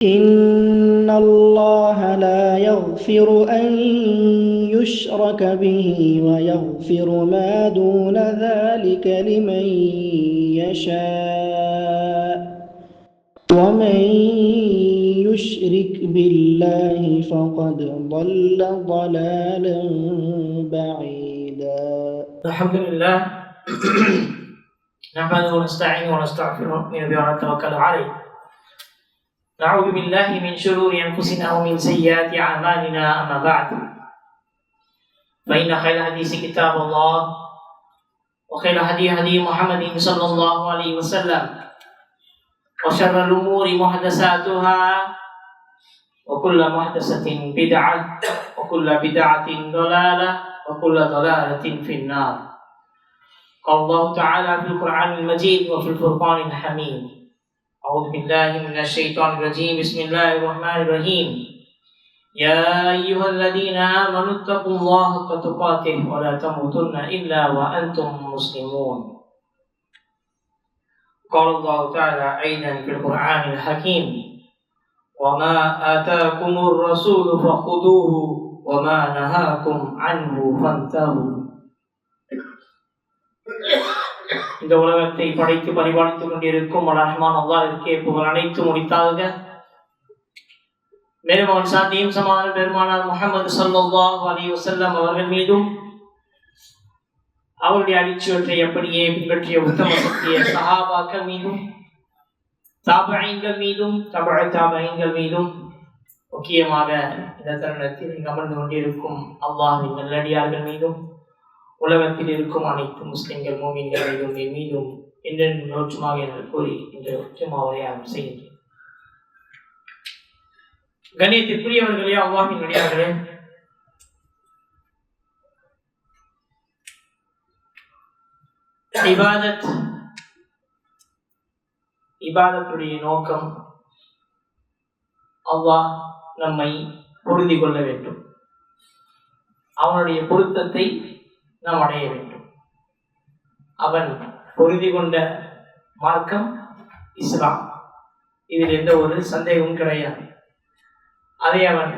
إن الله لا يغفر أن يشرك به ويغفر ما دون ذلك لمن يشاء ومن يشرك بالله فقد ضل ضلالا بعيدا. الحمد لله نحمده ونستعينه ونستغفره ونتوكل عليه. نعوذ بالله من شرور أنفسنا ومن سيئات أعمالنا. أما بعد فإن خير الحديث كتاب الله وخير هدي محمد صلى الله عليه وسلم وشر الأمور محدثاتها وكل محدثة بدعة وكل بدعة ضلالة وكل ضلالة في النار. قال الله تعالى في القرآن المجيد وفي الفرقان الحميد: أعوذ بالله من الشيطان الرجيم. بسم الله الرحمن الرحيم. يا أيها الذين آمنوا اتقوا الله حق تقاته ولا تموتن إلا وأنتم مسلمون. قال الله تعالى أيضا في القرآن الحكيم: وما آتاكم الرسول فخذوه وما نهاكم عنه فانتهوا. இந்த உலகத்தை படைத்து பரிபாலித்துக் கொண்டிருக்கும் ரஹ்மான் அல்லாஹ்விற்கே புகழ் அனைத்து முடித்தாக. மேலும் அவன் சாந்தியும் சமாதானம் பெருமானார் முஹம்மது ஸல்லல்லாஹு அலைஹி வஸல்லம் அவர்கள் மீதும் அவருடைய அடிச்சுவற்றை அப்படியே பின்பற்றிய உத்தம சத்திய சஹாபாக்கள் மீதும் தாபஈன்கள் மீதும் தாபஈன்கள் மீதும் முக்கியமாக இந்த தருணத்தில் அமர்ந்து கொண்டிருக்கும் அல்லாஹ்வின் நல்லடியார்கள் மீதும் உலகத்தில் இருக்கும் அனைத்து முஸ்லிம்கள் மூமின்கள் மீதும் என்றென்றும் நோற்றுமாக என்று கூறி இந்த உச்சமாவரை அவர் செய்கின்றேன். கண்ணியத்திற்குரியவர்களே, அல்லாஹ்வின் நல்லடியார்களே, இபாதத்துடைய நோக்கம் அல்லாஹ் நம்மை பொருந்தி கொள்ள வேண்டும், அவனுடைய பொருத்தத்தை நாம் அடைய வேண்டும். அவன் பொருந்தி கொண்ட மார்க்கம் இஸ்லாம், இதில் எந்த ஒரு சந்தேகமும் கிடையாது. அதை அவன்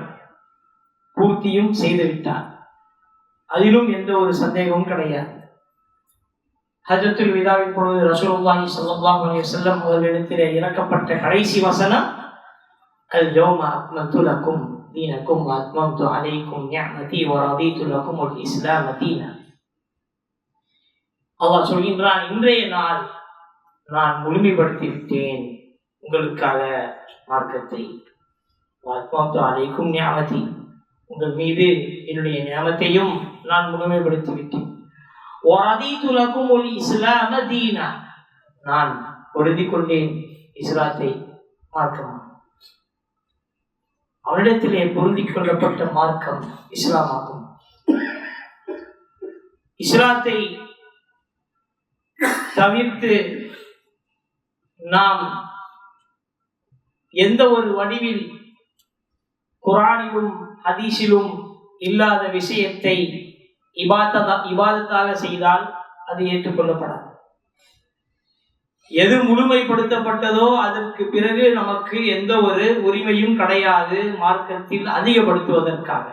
பூர்த்தியும் செய்துவிட்டான், அதிலும் எந்த ஒரு சந்தேகமும் கிடையாது. ஹஜ்ஜத்துல் விதாவின் பொழுது ரசூலுல்லாஹி ஸல்லல்லாஹு அலைஹி வஸல்லம் அவர்களிடத்திலே இறக்கப்பட்ட கடைசி வசனம் அல் யௌம அக்மல்து லக்கும் தீனக்கும் வ அத்மம்து அலைக்கும் நிஅமதி வ ரதீது லக்குமுல் இஸ்லாம தீனா. அல்லாஹ் சொல்கின்றான், இன்றைய நாள் நான் முழுமைப்படுத்தி விட்டேன் உங்களுக்காக மார்க்கத்தை. வ அத்மம்து அலைக்கும் நிஅமதி, உங்கள் மீது என்னுடைய நியமத்தையும் நான் முழுமைப்படுத்தி விட்டேன். வ ரதீது லக்குமுல் இஸ்லாம தீனா, நான் பொருந்தி கொண்டேன் இஸ்லாத்தை மார்க்கமாக. அவனிடத்திலே பொருந்திக் கொள்ளப்பட்ட மார்க்கம் இஸ்லாமாகும். இஸ்லாத்தை தவிர்த்து நாம் எந்த ஒரு வடிவில் குர்ஆனிலும் ஹதீஸிலும் இல்லாத விஷயத்தை இபாதத்தாக செய்தால் அது ஏற்றுக்கொள்ளப்படாது. எது முழுமைப்படுத்தப்பட்டதோ அதற்கு பிறகு நமக்கு எந்த ஒரு உரிமையும் கிடையாது மார்க்கத்தில் அதிகப்படுத்துவதற்காக.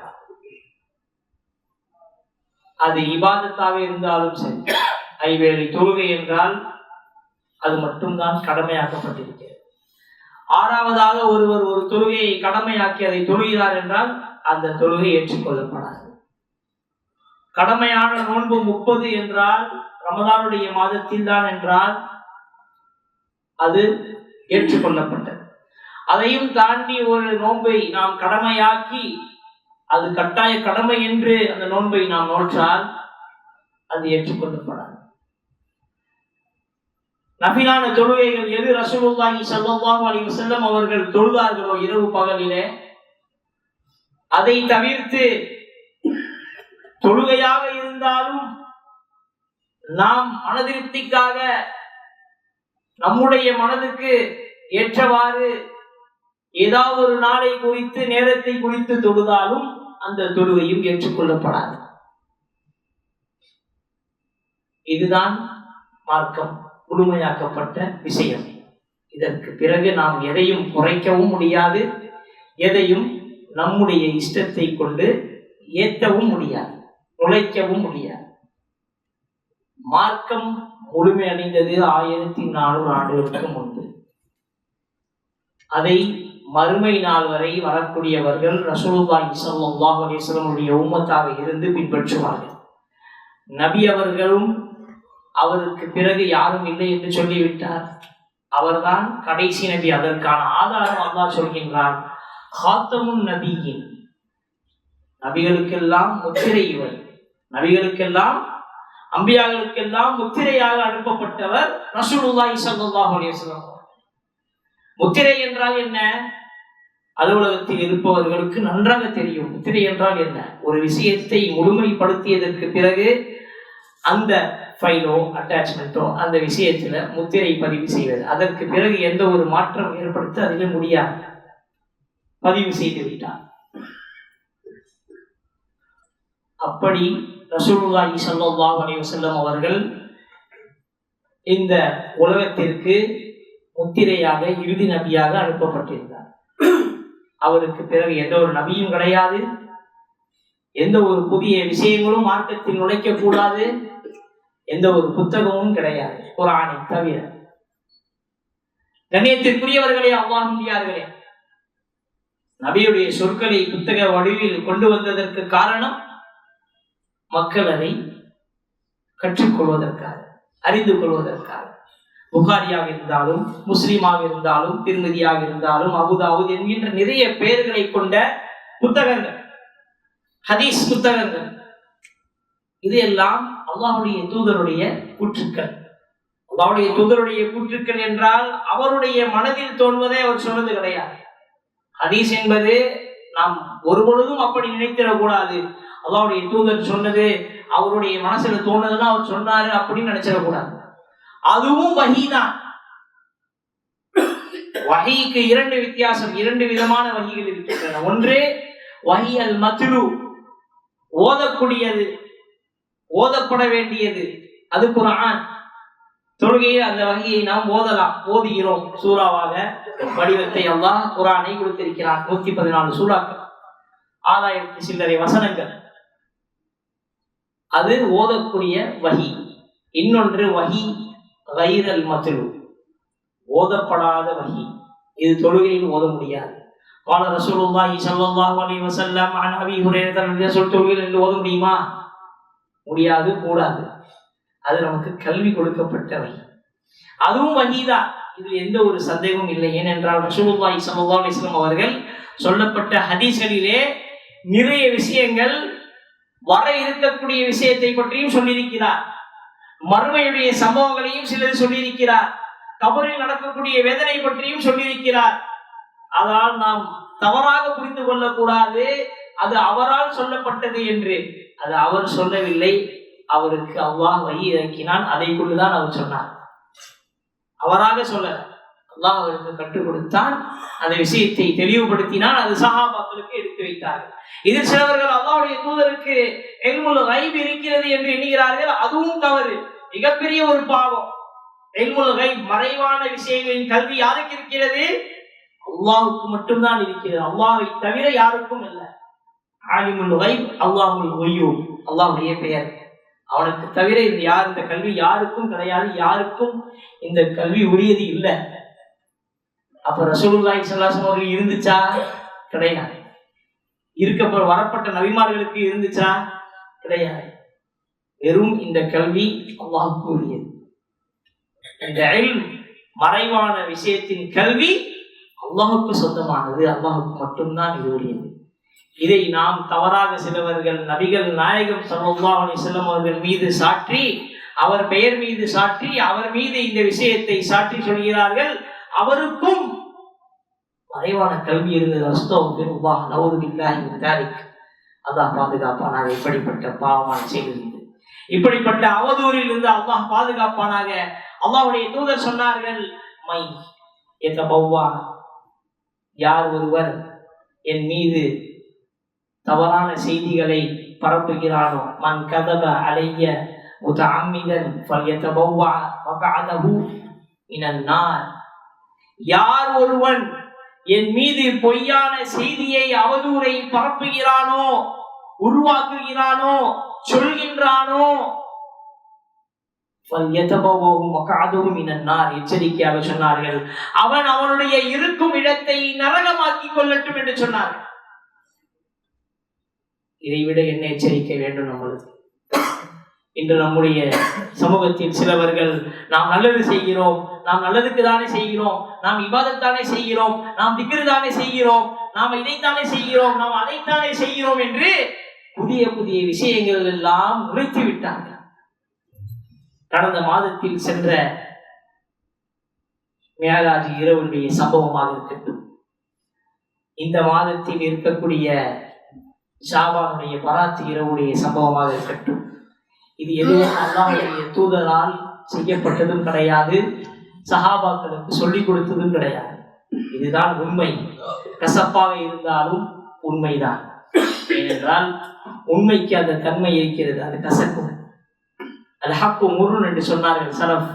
அது இபாதத்தாக இருந்தாலும் சரி, ஐவேளை தொழுகை என்றால் அது மட்டும்தான் கடமையாக்கப்பட்டிருக்கிறது. ஆறாவதாக ஒருவர் ஒரு தொழுகையை கடமையாக்கி அதை தொழுகிறார் என்றால் அந்த தொழுகை ஏற்றுக்கொள்ளப்படாது. கடமையான நோன்பு 30 என்றால் ரமதானுடைய மாதத்தில் தான் என்றால் அது ஏற்றுக்கொள்ளப்பட்டது. அதையும் தாண்டி ஒரு நோன்பை நாம் கடமையாக்கி அது கட்டாய கடமை என்று அந்த நோன்பை நாம் நோற்றால் அது ஏற்றுக்கொள்ளப்படாது. நஃபிலான தொழுகைகள் எது ரசூலுல்லாஹி ஸல்லல்லாஹு அலைஹி வஸல்லம் அவர்கள் தொழுதார்களோ இரவு பகலிலே, அதை தவிர்த்து தொழுகையாக இருந்தாலும் நாம் மனதிருப்திக்காக நம்முடைய மனதுக்கு ஏற்றவாறு ஏதாவது ஒரு நாளை குறித்து நேரத்தை குறித்து தொழுதாலும் அந்த தொழுகையும் ஏற்றுக்கொள்ளப்படாது. இதுதான் மார்க்கம் முழுமையாக்கப்பட்ட விஷயம். இதற்கு பிறகு நாம் எதையும் குறைக்கவும் முடியாது, எதையும் நம்முடைய இஷ்டத்தை கொண்டு ஏற்றவும் முடியாது, நுழைக்கவும் முடியாது. மார்க்கம் முழுமையடைந்தது 1400 ஆண்டுகளுக்கு முன்பு. அதை மறுமை நாள் வரை வரக்கூடியவர்கள் ரசூலுல்லாஹி ஸல்லல்லாஹு அலைஹி வஸல்லம் உம்மத்தாக இருந்து பின்பற்றுவார்கள். நபி அவர்களும் அவருக்கு பிறகு யாரும் இல்லை என்று சொல்லிவிட்டார். அவர்தான் கடைசி நபி. அதற்கான ஆதாரம் அல்லாஹ் சொல்கின்றான், ஹாத்தமுன் நபியின், நபிகளுக்கெல்லாம் முத்திரை இவர், நபிகளுக்கெல்லாம் அம்பியாக்களுக்கெல்லாம் முத்திரையாக அனுப்பப்பட்டவர் ரசூலுல்லாஹி ஸல்லல்லாஹு அலைஹி வஸல்லம். முத்திரை என்றால் என்ன? அலுவலகத்தில் இருப்பவர்களுக்கு நன்றாக தெரியும் முத்திரை என்றால் என்ன. ஒரு விஷயத்தை முழுமைப்படுத்தியதற்கு பிறகு அந்த ஃபைலோ அட்டாச்மெண்ட்டோ அந்த விஷயத்துல முத்திரை பதிவு செய்வது. அதற்கு பிறகு எந்த ஒரு மாற்றம் ஏற்படுத்த அதில் முடியாது, பதிவு செய்து விட்டார். அப்படி ரசூலுல்லாஹி ஸல்லல்லாஹு அலைஹி வஸல்லம் அவர்கள் இந்த உலகத்திற்கு முத்திரையாக இறுதி நபியாக அனுப்பப்பட்டிருந்தார். அவருக்கு பிறகு எந்த ஒரு நபியும் கிடையாது, எந்த ஒரு புதிய விஷயங்களும் மார்க்கத்தில் நுழைக்க கூடாது, எந்த ஒரு புத்தகமும் கிடையாது குர்ஆனை தவிர. கண்ணியத்திற்குரியவர்களே, அல்லாஹ்வியார்களே, நபியுடைய சொற்களை புத்தக வடிவில் கொண்டு வந்ததற்கு காரணம் மக்கள் அதை கற்றுக்கொள்வதற்காக, அறிந்து கொள்வதற்காக. புகாரியாக இருந்தாலும், முஸ்லிமாக இருந்தாலும், திர்மிதியாக இருந்தாலும், அபுதாவுத் என்கின்ற நிறைய பெயர்களை கொண்ட புத்தகங்கள், ஹதீஸ் புத்தகங்கள், இது எல்லாம் அல்லாஹ்வுடைய தூதருடைய கூற்றுக்கள். அல்லாஹ்வுடைய தூதருடைய கூற்றுக்கள் என்றால் அவருடைய மனதில் தோன்வதை அவர் சொன்னது கிடையாது. ஹதீஸ் என்பது நாம் ஒரு பொழுதும் அப்படி நினைத்திடக்கூடாது. அல்லாஹ்வுடைய தூதர் சொன்னது அவருடைய மனசுல தோணுதுன்னா அவர் சொன்னாரு அப்படின்னு நினைச்சிடக்கூடாது. அதுவும் வஹீதான். வஹீக்கு இரண்டு வித்தியாசம், இரண்டு விதமான வஹீகள் இருக்கின்றன. ஒன்று வஹீ அல் மத்லூ, ஓதக்கூடியது, ஓதப்பட வேண்டியது, அது குர்ஆன். தொழுகையில் அந்த வஹீயை நாம் ஓதலாம், ஓதுகிறோம். சூறாவாக வடிவத்தை அல்லாஹ் குர்ஆனை கொடுத்திருக்கிறார். 114 சூறாக்கள், 6000 சில்லறை வசனங்கள். அது ஓதக்கூடிய வஹீ. இன்னொன்று வஹீ கைரல் மத்லூ, ஓதப்படாத வஹீ. இது தொழுகையில் ஓத முடியாது. قال رسول الله صلى الله عليه وسلم عن ابي هريره رضي الله عنه, தொழுகையில் ஓத முடியுமா? முடியாது, கூடாது. அது நமக்கு கல்வி கொடுக்கப்பட்ட வஹீ, அதுவும் வஹீதான். இதில் எந்த ஒரு சந்தேகமும் இல்லை. ஏனென்றால் ரசூலுல்லாஹி ஸல்லல்லாஹு அலைஹி வஸல்லம் அவர்கள் சொல்லப்பட்ட ஹதீஸ்களிலே நிறைய விஷயங்கள் வர இருக்கக்கூடிய விஷயத்தை பற்றியும் சொல்லியிருக்கிறார், மறுமையுடைய சம்பவங்களையும் சிலது சொல்லியிருக்கிறார், கபரில் நடக்கக்கூடிய வேதனை பற்றியும் சொல்லியிருக்கிறார். அதனால் நாம் தவறாக புரிந்து கொள்ளக்கூடாது அது அவரால் சொல்லப்பட்டது என்று. அது அவர் சொல்லவில்லை, அவருக்கு அல்லாஹ் வஹீ இறக்கினான், அதை கொண்டுதான் அவர் சொன்னார். அவராக சொல்ல, அல்லாஹ் அவருக்கு கற்றுக் கொடுத்தான், அந்த விஷயத்தை தெளிவுபடுத்தினால், அது சஹாபாக்களுக்கு எடுத்து வைத்தார்கள். இதில் சிலவர்கள் அல்லாஹ்வுடைய தூதருக்கு இல்முல் கைப் இருக்கிறது என்று எண்ணுகிறார்கள். அதுவும் தவறு, மிகப்பெரிய ஒரு பாவம். இல்முல் கைப், மறைவான விஷயங்களின் கல்வி யாருக்கு இருக்கிறது? அல்லாஹ்வுக்கு மட்டும்தான் இருக்கிறது, அல்லாஹ்வை தவிர யாருக்கும் இல்லை. ஆலிமுல் கைப் அல்லாஹுல் கய்யூப், அல்லாஹ்வுடைய பெயர். அவனுக்கு தவிர இது யார், இந்த கல்வி யாருக்கும் கிடையாது, யாருக்கும் இந்த கல்வி உரியது இல்லை. அப்ப ரசூலுல்லாஹி ஸல்லல்லாஹு அலைஹி வஸல்லம் அவர்கள் இருந்துச்சா? கிடையாது. இருக்க வரப்பட்ட நபிமார்களுக்கு இருந்துச்சா? கிடையாது. வெறும் இந்த கல்வி அல்லாஹ்வுக்கு உரியது. இந்த இல்ம், மறைவான விஷயத்தின் கல்வி அல்லாஹ்வுக்கு சொந்தமானது, அல்லாஹ்வுக்கு மட்டும்தான் இது உரியது. இதை நாம் தவறாக சிலவர்கள் நபிகள் நாயகம் ஸல்லல்லாஹு அலைஹி வஸல்லம் அவர்கள் மீது சாற்றி, அவர் பெயர் மீது சாற்றி, அவர் மீது இந்த விஷயத்தை சாற்றி சொல்கிறார்கள் அவருக்கும் மறைவான கல்வி இருந்தது. அஸ்தக்ஃபிருல்லாஹ், நஊது பில்லாஹி மின் தாலிக். அல்லாஹ் பாதுகாப்பானாக இப்படிப்பட்ட பாவமான செயலிலிருந்து, இப்படிப்பட்ட அவதூறில் இருந்து அல்லாஹ் பாதுகாப்பானாக. அல்லாஹ்வுடைய தூதர் சொன்னார்கள், மை யதபவ்வா, யார் ஒருவர் என் மீது தவறான செய்திகளை பரப்புகிறானோ, மன் கதப அலைய முதஅம்மிதன் ஃபல்யதபவ்வா மக்அதஹு மினன் நார், யார் ஒருவன் என் மீது பொய்யான செய்தியை அவதூறை பரப்புகிறானோ, உருவாக்குகிறானோ, சொல்கின்றானோ, எச்சரிக்கையாக சொன்னார்கள், அவன் அவனுடைய இருக்கும் இடத்தை நரகமாக்கிக் கொள்ளட்டும் என்று சொன்னார்கள். இதைவிட என்ன எச்சரிக்கை வேண்டும் நம்மளுக்கு? இன்று நம்முடைய சமூகத்தில் சிலவர்கள் நாம் நல்லது செய்கிறோம், நாம் நல்லதுக்கு தானே செய்கிறோம், நாம் இபாதத் தானே செய்கிறோம், நாம் திக்ர் தானே செய்கிறோம், நாம் இதைத்தானே செய்கிறோம், நாம் அதைத்தானே செய்கிறோம் என்று புதிய புதிய விஷயங்கள் எல்லாம் நுழைத்து விட்டார்கள். கடந்த மாதத்தில் சென்ற மியராஜ் இரவுடைய சம்பவமாக இருக்கட்டும், இந்த மாதத்தில் இருக்கக்கூடிய ஷாபானுடைய பராத்து இரவுடைய சம்பவமாக இருக்கட்டும், இது எதுவும் அல்லாஹ்வுடைய தூதரால் செய்யப்பட்டதும் கிடையாது, சஹாபாக்களுக்கு சொல்லிக் கொடுத்ததும் கிடையாது. இதுதான் உண்மை. கசப்பாக இருந்தாலும் உண்மைதான். ஏனென்றால் உண்மைக்கு அந்த தன்மை இருக்கிறது, அது கசக்கும். அது ஹக்கு முருன் என்று சொன்னார்கள் சலஃப்.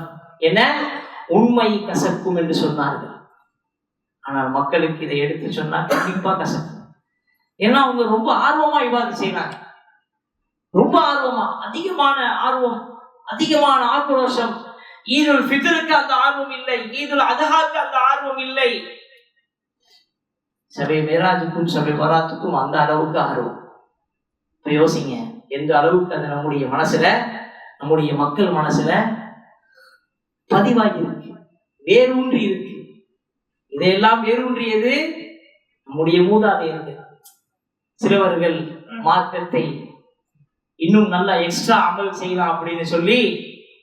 என்ன? உண்மை கசக்கும் என்று சொன்னார்கள். ஆனால் மக்களுக்கு இதை எடுத்து சொன்னால் கண்டிப்பா கசக்கும். ஏன்னா அவங்க ரொம்ப ஆர்வமா இவ்வாறு செய்யறாங்க, ரொம்ப ஆர்வமா, அதிகமான ஆர்வம், அதிகமான ஆக்ரோஷம். ஈதுல் ஃபித்ருக்கு அந்த ஆர்வம் இல்லை, ஈதுல் அதஹாக்கு அந்த ஆர்வம் இல்லை. சபை மேராஜுக்கும் சபை பராத்துக்கும் அந்த அளவுக்கு ஆர்வம். இப்ப யோசிங்க, எந்த அளவுக்கு அது நம்முடைய மனசுல, நம்முடைய மக்கள் மனசுல பதிவாகி இருக்கு, வேரூன்றி இருக்கு. இதையெல்லாம் வேரூன்றியது நம்முடைய மூதாதையர்கள். சிலவர்கள் மார்க்கத்தை இன்னும் நல்லா எக்ஸ்ட்ரா அமல் செய்யலாம் அப்படின்னு சொல்லி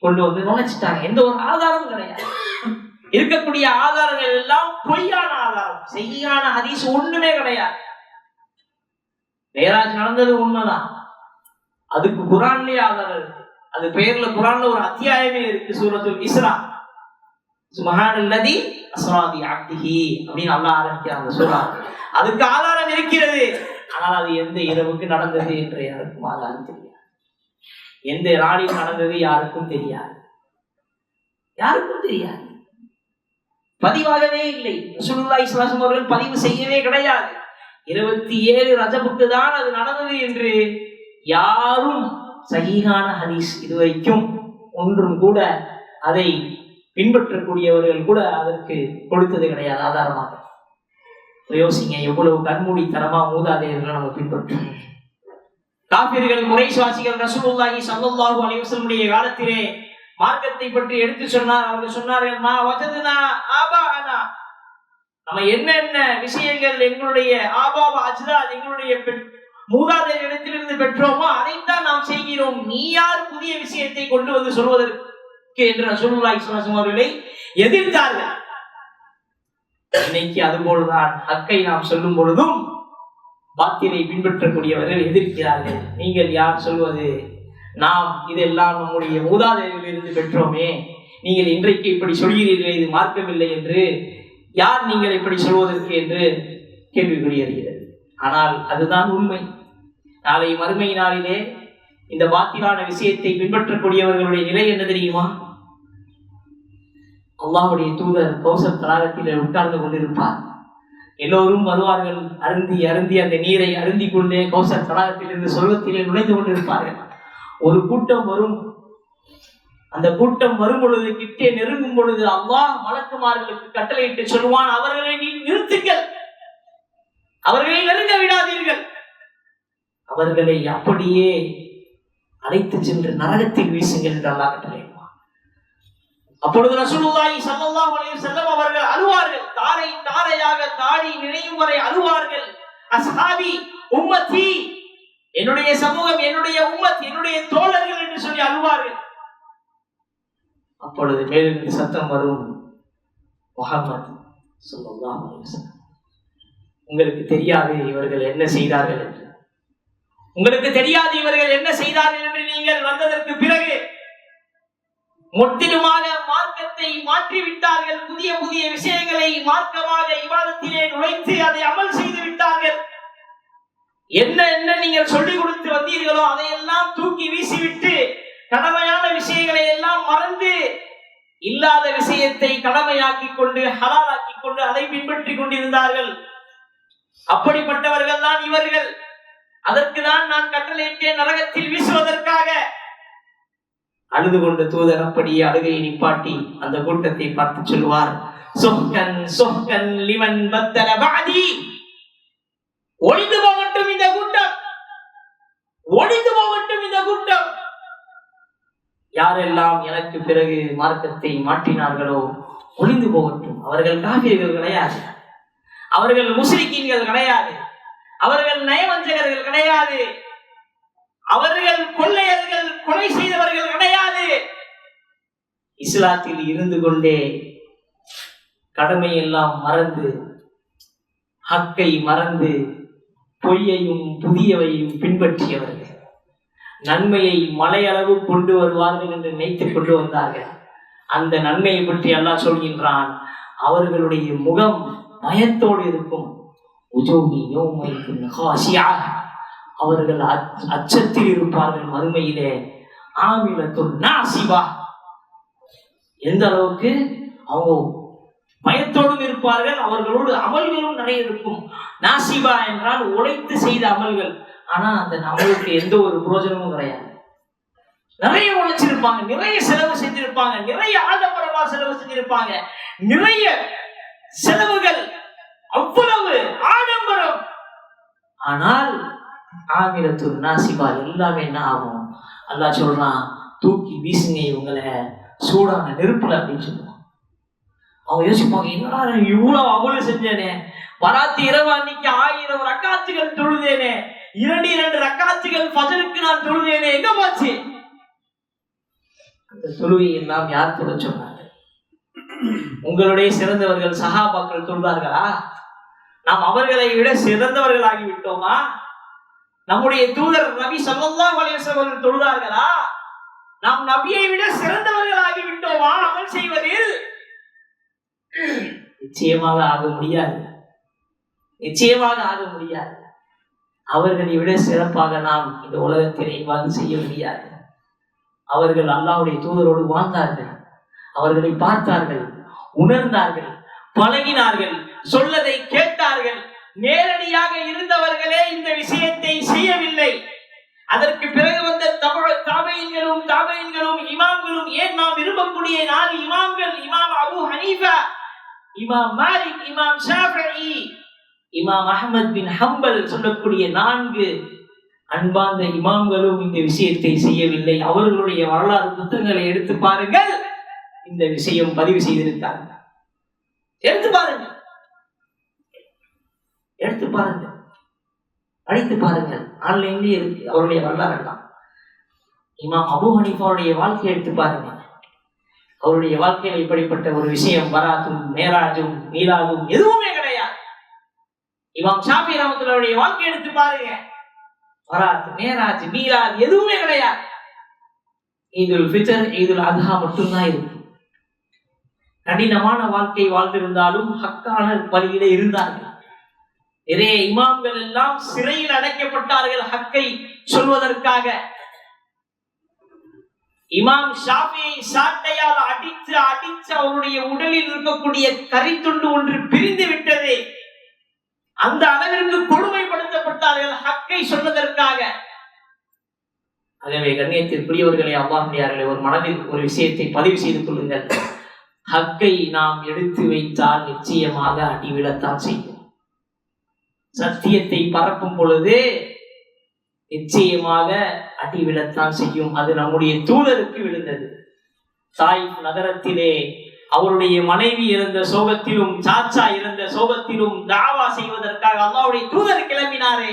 கொண்டு வந்து நுழைச்சிட்டாங்க. எந்த ஒரு ஆதாரமும் கிடையாது. இருக்கக்கூடிய ஆதாரங்கள் எல்லாம் பொய்யான ஆதாரம், செய்யான ஹதீஸ் ஒண்ணுமே கிடையாது. மேராஜ் நடந்தது உண்மைதான், அதுக்கு குரான்லயே ஆதாரம் இருக்கு. அது பெயர்ல குரான்ல ஒரு அத்தியாயமே இருக்கு, சூரத்துல் இஸ்ரா. சுப்ஹானல்லதி அஸ்ரா பி அப்திஹி அப்படின்னு அல்லாஹ் ஆரம்பிக்கிறாங்க அந்த சூரா. அதுக்கு ஆதாரம் இருக்கிறது. ஆனால் அது எந்த இரவுக்கு நடந்தது என்று யாருக்கும் ஆதாரம் தெரியாது. எந்த நாளில் நடந்தது யாருக்கும் தெரியாது, யாருக்கும் தெரியாது. பதிவாகவே இல்லை. ரசூலுல்லாஹி ஸல்லல்லாஹு அலைஹி வஸல்லம் அவர்கள் பதிவு செய்யவே கிடையாது. 27 ரஜபுக்கு தான் அது நடந்தது என்று யாரும் சஹீஹான ஹதீஸ் இதுவரைக்கும் ஒன்றும் கூட அதை பின்பற்றக்கூடியவர்கள் கூட அதற்கு கொடுத்தது கிடையாது ஆதாரமாக. யோசிங்க, எவ்வளவு கண்மூடித்தனமா மூதாதையர்கள் நம்ம பின்பற்றோம். காபிர்கள், குறைஷ்வாசிகள் ரசூலுல்லாஹி ஸல்லல்லாஹு அலைஹி வஸல்லம் காலத்திலே மார்க்கத்தை பற்றி எடுத்து சொன்னார். அவர்கள் சொன்னார்கள், மா வஜதுனா ஆபாஅனா, நம்ம என்னென்ன விஷயங்கள் எங்களுடைய ஆபாப அஜ்தாத், எங்களுடைய மூதாதையரிடத்திலிருந்து பெற்றோமோ அதைத்தான் நாம் செய்கிறோம். நீ யார் புதிய விஷயத்தை கொண்டு வந்து சொல்வதற்கு என்று ரசூலுல்லாஹி ஸல்லல்லாஹு அலைஹி வஸல்லம் அவர்களை எதிர்த்தார்கள். இன்னைக்கு அதுபோல்தான் ஹக்கை நாம் சொல்லும் பொழுதும் பாத்திலை பின்பற்றக்கூடியவர்கள் எதிர்க்கிறார்கள். நீங்கள் யார் சொல்வது? நாம் இதெல்லாம் நம்முடைய மூதாதையரிலிருந்து பெற்றோமே, நீங்கள் இன்றைக்கு இப்படி சொல்கிறீர்கள், இது மார்க்கமில்லை என்று யார் நீங்கள் இப்படி சொல்வதற்கு என்று கேள்விக்குறி வருகிறது. ஆனால் அதுதான் உண்மை. நாளை மறுமை நாளிலே இந்த பாத்திலான விஷயத்தை பின்பற்றக்கூடியவர்களுடைய நிலை என்ன தெரியுமா? அல்லாஹ்வுடைய தூதர் கௌசர் தடாகத்தில் உட்கார்ந்து கொண்டிருப்பார். எல்லோரும் வருவார்கள், அருந்தி அருந்தி அந்த நீரை அருந்தி கொண்டே கௌசர் தடாகத்திலிருந்து சொர்க்கத்திலே நுழைந்து கொண்டிருப்பார்கள். ஒரு கூட்டம் வரும். அந்த கூட்டம் வரும் பொழுது, கிட்டே நெருங்கும் பொழுது அல்லாஹ் மலக்குமார்களுக்கு கட்டளையிட்டு சொல்லுவான், அவர்களை நீ நிறுத்துங்கள், அவர்களை நெருங்க விடாதீர்கள், அவர்களை அப்படியே அழைத்து சென்று நரகத்தில் வீசுங்கள் என்று அல்லாஹ் கட்டளையிடுவான். அப்பொழுது ரசூலுல்லாஹி ஸல்லல்லாஹு அலைஹி வஸல்லம் அவர்கள் அழுவார்கள், தாரை தாரையாக தாடி நினையும் வரை அழுவார்கள். அஸ்ஹாபி உம்மத்தி, என்னுடைய சமூகம், என்னுடைய உம்மத், என்னுடைய தோழர்கள் என்று சொல்லி அழுவார்கள். அப்பொழுது மேலிருந்து சத்தம் வரும், முஹம்மது ஸல்லல்லாஹு அலைஹி வஸல்லம், உங்களுக்கு தெரியாது இவர்கள் என்ன செய்தார்கள் என்று, உங்களுக்கு தெரியாது இவர்கள் என்ன செய்தார்கள் என்று நீங்கள் வந்ததற்கு பிறகு முற்றிலுமாக மார்க்கத்தை மாற்றிவிட்டார்கள். புதிய புதிய விஷயங்களை மார்க்கமாக இபாதத்திலே நுழைத்து அதை அமல் செய்து விட்டார்கள். என்ன என்ன நீங்கள் சொல்லிக் கொடுத்து வந்தீர்களோ அதையெல்லாம் தூக்கி வீசிவிட்டு கடமையான விஷயங்களை எல்லாம் மறந்து இல்லாத விஷயத்தை கடமையாக்கி கொண்டு ஹலாலாக்கி கொண்டு அதை பின்பற்றி கொண்டிருந்தார்கள். அப்படிப்பட்டவர்கள் தான் இவர்கள். அதற்குதான் நான் கட்டளையிட்டேன் நரகத்தில் வீசுவதற்காக. அழுது கொண்ட தூதர் அப்படியே அழுகையை நிப்பாட்டி அந்த கூட்டத்தை பார்த்து சொல்வார், சொஹ்கன் சொஹ்கன் லிமன் பத்தல பாதி. ஒளிந்து போகட்டும் இந்த கூட்டம், ஒளிந்து போகட்டும் இந்த கூட்டம். யாரெல்லாம் எனக்கு பிறகு மார்க்கத்தை மாற்றினார்களோ ஒளிந்து போகட்டும். அவர்கள் காபிர்கள் கிடையாது, அவர்கள் முஸ்லிக்கீன்கள் கிடையாது, அவர்கள் நயவஞ்சகர்கள் கிடையாது, அவர்கள் கொள்ளையர்கள் கொலை செய்தவர்கள் கிடையாது. இஸ்லாத்தில் இருந்து கொண்டே கடமையெல்லாம் மறந்து, ஹக்கை மறந்து, பொய்யையும் புதியவையும் பின்பற்றியவர்கள் நன்மையை மலையளவு கொண்டு வருவார்கள் என்று நினைத்துக் கொண்டு வந்தார்கள். அந்த நன்மையை பற்றி அல்லாஹ் சொல்கின்றான், அவர்களுடைய முகம் பயத்தோடு இருக்கும். அவர்கள் அச்சத்தில் இருப்பார்கள் மறுமையிலே. ஆமிலத்துன் நாசிபா. எந்த அளவுக்கு அவங்க பயத்தோடும் இருப்பார்கள், அவர்களோடு அமல்களும் நிறைய இருக்கும். நாசிபா என்றால் உழைத்து செய்த அமல்கள். ஆனா அந்த அமலுக்கு எந்த ஒரு பிரயோஜனமும் கிடையாது. நிறைய உழைச்சிருப்பாங்க, நிறைய செலவு செஞ்சிருப்பாங்க, நிறைய ஆடம்பரமா செலவு செஞ்சிருப்பாங்க, நிறைய செலவுகள், அவ்வளவு ஆடம்பரம். ஆனால் ஆமிலத்துன் நாசிபா எல்லாமே என்ன ஆகும்? அல்லாஹ் சொல்றான், தூக்கி வீசுங்க இவங்களை சூடான நெருப்புல அப்படின்னு சொல்லுவாங்க. அவங்க யோசிப்பாங்க, என்னடா இவ்வளவு அமல் செஞ்சேனே, பராத்து இரவு அன்னைக்கு 1000 ரக்காத்துகள் தொழுதேனே, 2 ரக்காத்துகள் ஃபஜருக்கு நான் தொழுதேனே, எங்க போச்சு? அந்த தொழுகையை எல்லாம் யார் தொழ சொன்னாங்க? உங்களுடைய சிறந்தவர்கள் சஹாபாக்கள் தொழுதார்களா? நாம் அவர்களை விட சிறந்தவர்களாகி விட்டோமா? நம்முடைய தூதர் நபி ஸல்லல்லாஹு அலைஹி வஸல்லம் தொழுதார்களா? நாம் நபியை விட சிறந்தவர்களாகி விட்டோமா அமல் செய்வதில்? நிச்சயமாக ஆக முடியாது, நிச்சயமாக ஆக முடியாது. அவர்களை விட சிறப்பாக நாம் இந்த உலகத்திலே வாழ்ந்து செய்ய முடியாது. அவர்கள் அல்லாஹ்வுடைய தூதரோடு வாழ்ந்தார்கள், அவர்களை பார்த்தார்கள், உணர்ந்தார்கள், பழகினார்கள், சொல்லதை கேட்டார்கள். நேரடியாக இருந்தவர்களே இந்த விஷயத்தை செய்யவில்லை. அதற்கு பிறகு வந்த தாபீன்களும் இமாம்களும், ஏன் நாம் விரும்பக்கூடிய 4 இமாம்கள், இமாம் அபூ ஹனீஃபா, இமாம் மாலிக், இமாம் ஷாஃபிஈ, இமாம் அஹ்மத் பின் ஹம்பல் சொல்லக்கூடிய 4 அன்பார்ந்த இமாம்களும் இந்த விஷயத்தை செய்யவில்லை. அவர்களுடைய வரலாறு புத்தகங்களை எடுத்து பாருங்கள், இந்த விஷயம் பதிவு செய்திருக்காங்க. எடுத்து பாருங்கள், எடுத்து பாருங்கள், படித்து பாருங்கள், ஆன்லைன்லயே இருக்கு அவருடைய வரலாறு எல்லாம். இமாம் அபூ ஹனீஃபாவுடைய வாழ்க்கையை எடுத்து பாருங்க. அவருடைய வாழ்க்கையில் இப்படிப்பட்ட ஒரு விஷயம், பராத்தும் மேராஜும் மீலாதும் எதுவுமே கிடையாது. இமாம் ஷாஃபி ரஹ்மத்துல்லாஹி வாழ்க்கை எடுத்து பாருங்க, பராத், மேராஜ், மீலாத் எதுவுமே கிடையாது. ஈதுல் ஃபித்ர், ஈதுல் அத்ஹா மட்டும்தான் இருக்கு. கடினமான வாழ்க்கை வாழ்ந்திருந்தாலும் ஹக்கான வழியிலே இருந்தார்கள். நிறைய இமாம்கள் எல்லாம் சிறையில் அடைக்கப்பட்டார்கள் ஹக்கை சொல்வதற்காக. இமாம் ஷாஃபியை சாட்டையால் அடித்து அடித்து அவருடைய உடலில் இருக்கக்கூடிய கரித்துண்டு ஒன்று பிரிந்து விட்டது. அந்த அளவிற்கு கொடுமைப்படுத்தப்பட்டார்கள் ஹக்கை சொன்னதற்காக. ஆகவே கண்ணியத்திற்குரியவர்களே, அல்லாஹ்வியார்களே, ஒரு மனதில் ஒரு விஷயத்தை பதிவு செய்து கொள்ளுங்கள். ஹக்கை நாம் எடுத்து வைத்தால் நிச்சயமாக அடிவிழத்தான் செய்யும். சத்தியத்தை பரப்பும் பொழுது நிச்சயமாக அடிவிழத்தான் செய்யும். அது நம்முடைய தூதருக்கு விழுந்தது. தாயிஃப் நகரத்திலே அவருடைய மனைவி இறந்த சோகத்திலும் சாச்சா இறந்த சோகத்திலும் தாவா செய்வதற்காக அல்லாஹ்வுடைய தூதர் கிளம்பினாரே,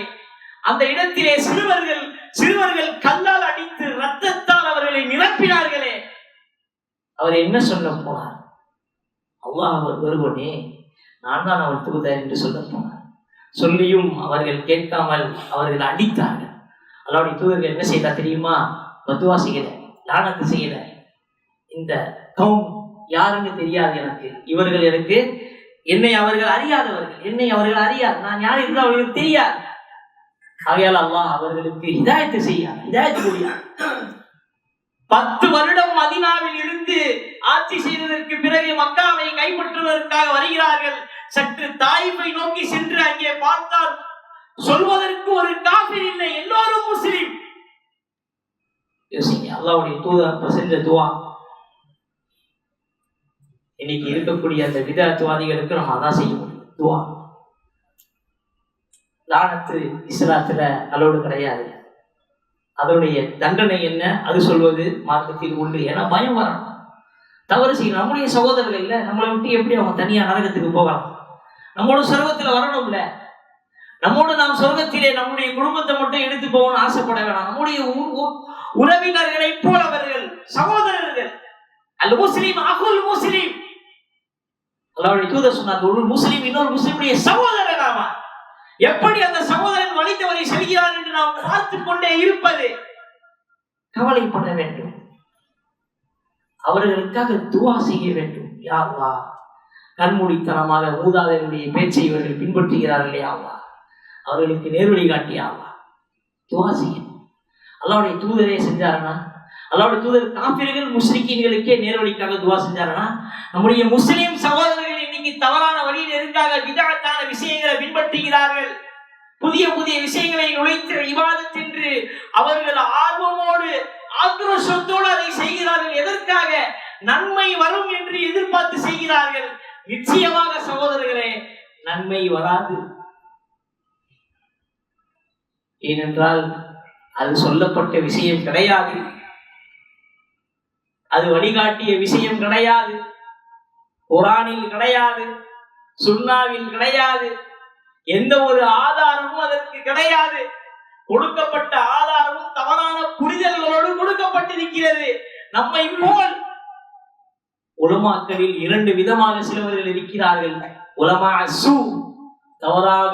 அந்த இடத்திலே சிறுவர்கள் கல்லால் அடித்து ரத்தத்தால் அவர்களை நிரப்பினார்களே, அவர் என்ன சொல்ல போனார்? அல்லாஹ் அவர் வருவனே, நான் தான் அவர் தூதர் என்று சொல்ல போனார். சொல்லியும் அவர்கள் கேட்காமல் அவர்கள் அடித்தார்கள். அல்லாஹ்வுடைய தூதர்கள் என்ன செய்தா தெரியுமா? பதுவா செய்யல, லானத்து செய்யல. இந்த கௌம் யாருன்னு தெரியாது எனக்கு, இவர்கள் எனக்கு, என்னை அவர்கள் அறியாத, நான் யார் என்று அவர்களுக்கு தெரியாது. ஆகையால் அல்லாஹ் அவர்களுக்கு ஹிதாயத்து செய்ய, ஹிதாயத்து கூடிய 10 வருடம் மதீனாவில் இருந்து ஆட்சி செய்ததற்கு பிறகு மக்காவை கைப்பற்றுவதற்காக வருகிறார்கள். சற்று தாயிஃபை நோக்கி சென்று அங்கே பார்த்தால் சொல்வதற்கு ஒரு காஃபிர் இல்லை, எல்லோரும் முஸ்லிம். யோசிங்க, அல்லாஹ்வுடைய தூதர் செஞ்ச துவா. இன்னைக்கு இருக்கக்கூடிய அந்த விதத்துவாதிகளுக்கு நம்ம அதான் செய்ய முடியும், துவா. லானத்து இஸ்லாத்துல அலோடு கிடையாது. அதனுடைய தண்டனை என்ன, அது சொல்வது மார்க்கத்தில் உண்டு. ஏன்னா பயம் வரணும், தவறு செய்யணும். நம்முடைய சகோதரர்கள் இல்லை, நம்மளை விட்டு எப்படி அவங்க தனியா நரகத்துக்கு போகலாம்? நம்மளோட சொர்க்கத்துல வரணும்ல. நம்மோடு நாம் சொர்க்கத்திலே நம்முடைய குடும்பத்தை மட்டும் எடுத்து போகணும்னு ஆசைப்பட வேணாம். நம்முடைய உறவினர்களை போலவர்கள், சகோதரர்கள். அல் முஸ்லிம் அகுல் முஸ்லிம். அல்லாஹ்வுடைய தூதர் சொன்னார், ஒரு முஸ்லிம் இன்னொரு முஸ்லிமுடைய சகோதரன் ஆவார். எப்படி அந்த சகோதரன் வழித்தவரை செல்கிறார் என்று நாம் பார்த்து கொண்டே இருப்பது? கவலைப்பட வேண்டும், அவர்களுக்காக துவா செய்ய வேண்டும். யா அல்லாஹ், கண்மூடித்தனமாக மூதாதையருடைய பேச்சை இவர்கள் பின்பற்றுகிறார்களே, யா அல்லாஹ், அவர்களுக்கு நேர்வழி காட்டியா அல்லாஹ். துவா செய்யணும். அல்லாஹ்வுடைய தூதரே செஞ்சாருன்னா, அல்லாஹ்வுடைய தூதர் காபிர்கள் முஸ்லிக்கீன்களுக்கே நேர்வழிக்காக துவா செஞ்சாருன்னா, நம்முடைய முஸ்லிம் சகோதரர்கள் இன்னைக்கு தவறான வழியில் இருக்காங்க, விதத்தான விஷயங்களை பின்பற்றுகிறார்கள், புதிய புதிய விஷயங்களை நுழைத்து இபாதத் என்று அவர்கள் ஆர்வமோடு ஆக்ரோஷத்தோடு அதை செய்கிறார்கள். எதற்காக? நன்மை வரும் என்று எதிர்பார்த்து செய்கிறார்கள். நிச்சயமாக சகோதரர்களே, நன்மை வராது. ஏனென்றால் அது சொல்லப்பட்ட விஷயம் கிடையாது, அது வழிகாட்டிய விஷயம் கிடையாது, குர்ஆனில் கிடையாது, சுன்னாவில் கிடையாது, எந்த ஒரு ஆதாரமும் அதற்கு கிடையாது. கொடுக்கப்பட்ட ஆதாரமும் தவறான புரிதல்களோடு கொடுக்கப்பட்டிருக்கிறது. நம்மை போல் உலமாக்களில் 2 விதமாக சிலவர்கள் இருக்கிறார்கள். உலமா சூ, தவறாக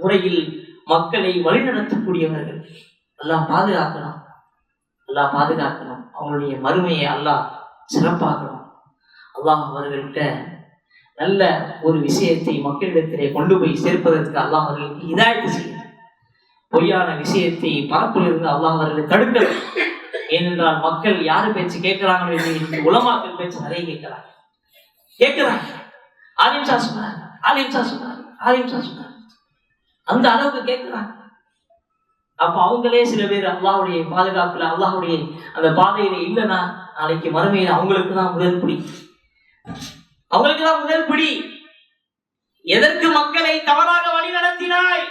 முறையில் மக்களை வழிநடத்தக்கூடியவர்கள். அல்லாஹ் பாதுகாக்கணும், அல்லாஹ் பாதுகாக்கணும். அவங்களுடைய மறுமையை அல்லாஹ் சிறப்பாக்கணும். அல்லாஹ் அவர்கள்ட்ட நல்ல ஒரு விஷயத்தை மக்களிடத்திலே கொண்டு போய் சேர்ப்பதற்கு அல்லாஹ் அவர்களுக்கு ஹிதாயத் செய்யணும். பொய்யான விஷயத்தை பரப்பிலிருந்து அல்லாஹ் அவர்களை தடுக்கணும். ஏனென்றால் மக்கள் யாரு பேச்சு கேட்கிறாங்க? உலமாக்கள் பேச்சு நிறைய கேட்கிறாங்க. ஆலிம்சா சொன்னார், ஆலிம்சா சொன்னார், ஆலிம்சா சொன்னார், அந்த அளவுக்கு கேட்கிறாங்க. அப்ப அவங்களே சில பேர் அல்லாஹ்வுடைய பாதுகாப்புல, அல்லாஹ்வுடைய அந்த பாதையில இல்லைன்னா நாளைக்கு மறுமையில அவங்களுக்கு தான் முதல் பிடி, அவங்களுக்கு தான் முதல் பிடி. எதற்கு மக்களை தவறாக வழி நடத்தினாய்?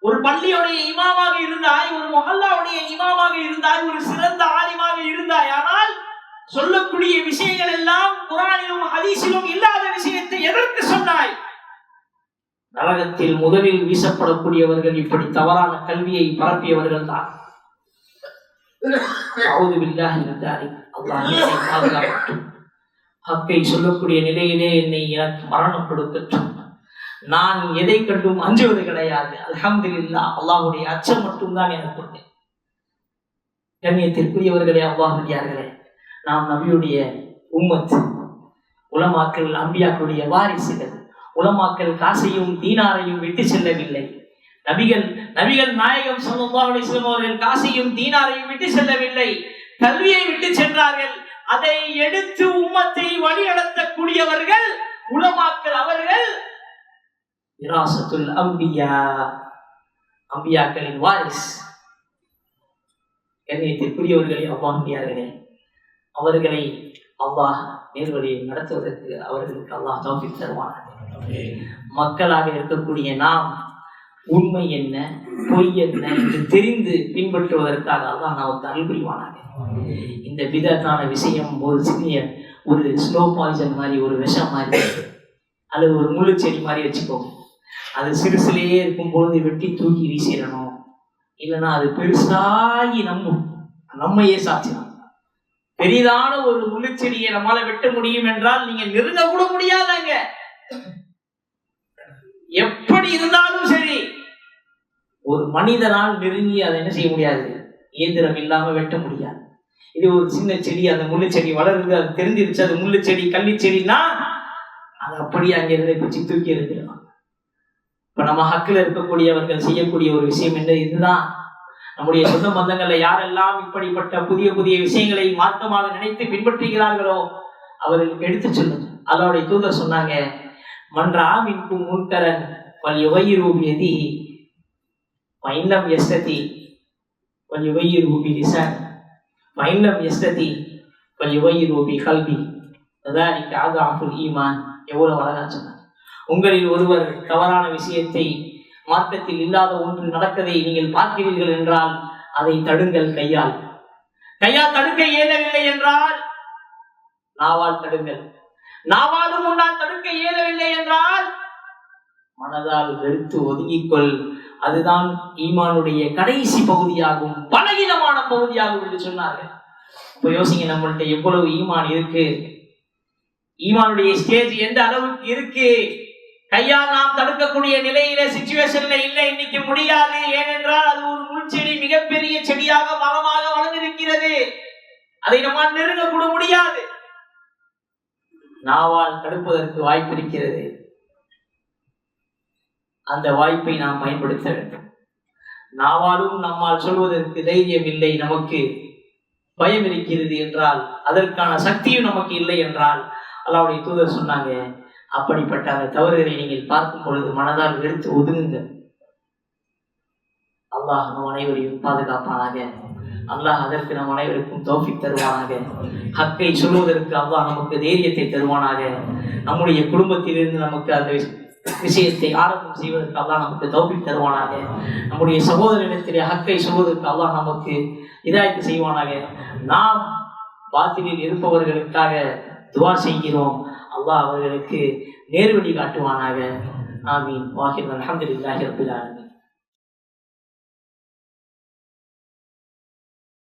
ஒரு பள்ளியுடைய இமாமாக இருந்தாய், ஒரு முஹல்லாவுடைய இமாமாக இருந்தாய், ஒரு சிறந்த ஆலிமாக இருந்தாய். ஆனால் சொல்லக்கூடிய விஷயங்கள் எல்லாம் குர்ஆனிலும் ஹதீஸிலும் இல்லாத விஷயத்தை எதற்கு சொன்னாய்? நரகத்தில் முதலில் வீசப்படக்கூடியவர்கள் இப்படி தவறான கல்வியை பரப்பியவர்கள் தான். ஹக்கை சொல்லக்கூடிய நிலையிலே என்னை எனக்கு மரணம் கொடுக்கட்டும். நான் எதை கண்டும் அஞ்சுவது கிடையாது. அல்ஹம்துலில்லாஹ், அல்லாஹ்வுடைய அச்சம் மட்டும்தான் எனக்கு உண்டு. கண்ணியத்திற்குரியவர்களே, அல்லாஹ்வியார்களே, நாம் நபியுடைய உம்மத், உலமாக்கள் அம்பியாக்களுடைய வாரிசுகள். உலமாக்கள் காசையும் தீனாரையும் விட்டு செல்லவில்லை. நபிகள் நாயகம் ஸல்லல்லாஹு அலைஹி வஸல்லம் அவர்கள் காசையும் தீனாரையும் விட்டு செல்லவில்லை, கல்வியை விட்டு சென்றார்கள். அதை எடுத்து உம்மத்தை வழிநடத்தக்கூடியவர்கள் உலமாக்கள். அவர்கள் விராசத்துல் அம்பியா, அம்பியாக்களின் வாரிஸ். கண்ணியத்திற்குரியவர்களே, அல்லாஹ்வியார்களே, அவர்களை அல்லாஹ் நேர்வழியை நடத்துவதற்கு அவர்களுக்கு அல்லாஹ் தௌஃபீக் தருவானாக. மக்களாக இருக்கக்கூடிய நாம் உண்மை என்ன பொய் என்ன என்று தெரிந்து பின்பற்றுவதற்காக அல்லாஹ் நமக்கு அருள் புரிவானாக. இந்த பிதத்தான விஷயம் ஒரு சிறிய ஒரு ஸ்லோ பாய்சன் மாதிரி, ஒரு விஷம் மாதிரி, அல்லது ஒரு முள்ளு செடி மாதிரி வச்சுக்கோங்க. அது சிறுசிலேயே இருக்கும் பொழுது வெட்டி தூக்கி வீசிடணும். இல்லைன்னா அது பெருசாகி நம்மையே சாட்சிடும். பெரிதான ஒரு முள்ளுச்செடியை நம்மளால வெட்ட முடியும் என்றால் நீங்க நெருங்க கூட முடியாதாங்க. எப்படி இருந்தாலும் சரி, ஒரு மனிதனால் நெருங்கி அதை என்ன செய்ய முடியாது, இயந்திரம் இல்லாம வெட்ட முடியாது. இது ஒரு சின்ன செடி, அந்த முள்ளு செடி வளருது, அது தெரிஞ்சிருச்சு அது முள்ளு செடி கள்ளி செடினா அது அப்படியே அங்கிருந்து பிடிச்சி தூக்கி எடுத்துடலாம். இப்ப நம்ம ஹக்கில் இருக்கக்கூடியவர்கள் செய்யக்கூடிய ஒரு விஷயம் என்ன, இதுதான் நம்முடைய சொந்த பந்தங்கள்ல யாரெல்லாம் இப்படிப்பட்ட புதிய புதிய விஷயங்களை மார்க்கமாக நினைத்து பின்பற்றுகிறார்களோ அவர்களுக்கு எடுத்து சொல்லுங்க. அல்லாஹ்வுடைய தூதர் சொன்னாங்க, மன்றாமின்கும் முன்கரன் வல்யுகையிரூபியதி வைன்னம் எஸ்ததி வல்யுகையிரூபி லிசான் வைன்னம் எஸ்ததி வல்யுகையிரூபி கல்வி அதானிக்கு ஆதாஃபுல் ஈமான். எவ்வளவு அழகா சொன்னாங்க. உங்களில் ஒருவர் தவறான விஷயத்தை, மார்க்கத்தில் இல்லாத ஒன்று நடக்கதை நீங்கள் பார்க்கிறீர்கள் என்றால் அதை தடுங்கள் கையால். கையால் தடுக்க இயலவில்லை என்றால் நாவால் தடுங்கள். நாவாலும் முன்னால் தடுக்க இயலவில்லை என்றால் மனதால் வெறுத்து ஒதுங்கிக்கொள். அதுதான் ஈமானுடைய கடைசி பகுதியாகும், பலகீனமான பகுதியாகும் என்று சொன்னார்கள். இப்ப யோசிங்க, நம்மள்ட்ட எவ்வளவு ஈமான் இருக்கு, ஈமானுடைய ஸ்டேஜ் எந்த அளவுக்கு இருக்கு. கையால் நாம் தடுக்கக்கூடிய நிலையில சிச்சுவேஷன்ல இல்லை, இன்னைக்கு முடியாது. ஏனென்றால் அது ஒரு முள்செடி, மிகப்பெரிய செடியாக மரமாக வளர்ந்திருக்கிறது. அதை நம்மால் நெருங்க கூட முடியாது. நாவால் தடுப்பதற்கு வாய்ப்பு இருக்கிறது. அந்த வாய்ப்பை நாம் பயன்படுத்த வேண்டும். நாவாலும் நம்மால் சொல்வதற்கு தைரியம் இல்லை, நமக்கு பயம் இருக்கிறது என்றால், அதற்கான சக்தியும் நமக்கு இல்லை என்றால், அல்லாஹ்வுடைய தூதர் சொன்னாங்க, அப்படிப்பட்ட அந்த தவறுகளை நீங்கள் பார்க்கும் பொழுது மனதால் வெறுத்து ஒதுங்குங்க. அல்லாஹ் நம் அனைவரையும் பாதுகாப்பானாக. அல்லாஹ் அதற்கு நம் அனைவருக்கும் தௌஃபீக் தருவானாக. ஹக்கை சொல்வதற்கு அல்லாஹ் நமக்கு தைரியத்தை தருவானாக. நம்முடைய குடும்பத்திலிருந்து நமக்கு அந்த விஷயத்தை ஆரம்பம் செய்வதற்கு அல்லாஹ் நமக்கு தௌஃபீக் தருவானாக. நம்முடைய சகோதரனிடத்திலே ஹக்கை சொல்வதற்கு அல்லாஹ் நமக்கு ஹிதாயத் செய்வானாக. நாம் பாத்திலில் இருப்பவர்களுக்காக துஆ செய்கிறோம். அல்லாஹ் அவர்களுக்கு நேர்வழி காட்டுவானாக. ஆமீன். வாஹிர் அல்ஹம்துலில்லாஹி ரப்பில் ஆலமீன்.